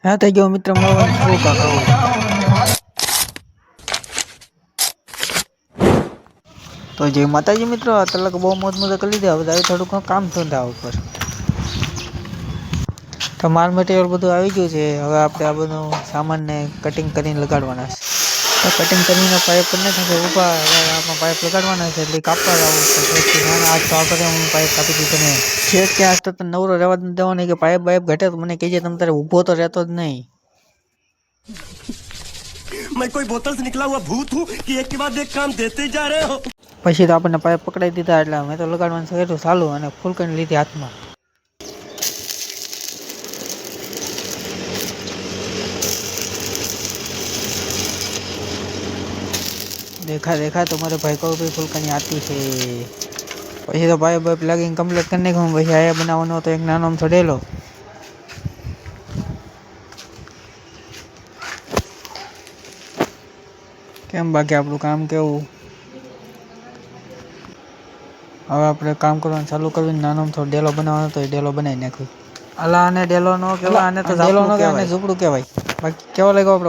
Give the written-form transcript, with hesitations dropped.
હા થઈ ગયો મિત્ર મળવાનું શું કાકા તો જય માતાજી મિત્રો તલક બહુ મોજ મજા કરી લીધી હવે થોડુંક કામ ધંધા ઉપર તો માલ મટીરિયલ બધું આવી ગયું છે હવે આપણે આ બધું સામાનને કટિંગ કરીને લગાડવાના છે તો કટિંગ કરીને પાઇપ ને થશે ઊભા હવે આમાં પાઇપ લગાડવાના છે એટલે કાપવા જવું છે આજ તો આપણે હું પાઇપ કાપી દીધો ને છે કે આજ તો નવરો રહેવા દેવાની કે પાઇપ ઘટે તો મને કહેજે તમે તારે ઊભો તો રહેતો જ નહીં मैं कोई बोतल से निकला हुआ भूत हूँ कि एक के बाद एक काम देते जा रहे हो। પછી તો આપણને પાઇપ પકડાઈ દીધા એટલે મેં તો લગાડવાનું કર્યું ચાલુ અને ફૂલ કરીને લીધી હાથમાં देखा देखा तुम्हारे भाई को भी फुलकनी आती है પછી તો પાઇપ બાઇપ લાગીને કમ્પ્લીટ કરી નાખ્યું પછી આયા બનાવવાનો તો એક નાનો આમ છોડેલો કેમ બાકી આપણું કામ કેવું હવે આપણે કામ કરવાનું ચાલુ કરવું નાનો થોડો ડેલો બનાવવાનો તો એ ડેલો બનાવી નાખ્યો અલા આને ડેલો નો કહેવાય આને તો ડેલો નો કહેવાય ઝૂપડું કહેવાય બાકી કેવો લાગ્યો આપણો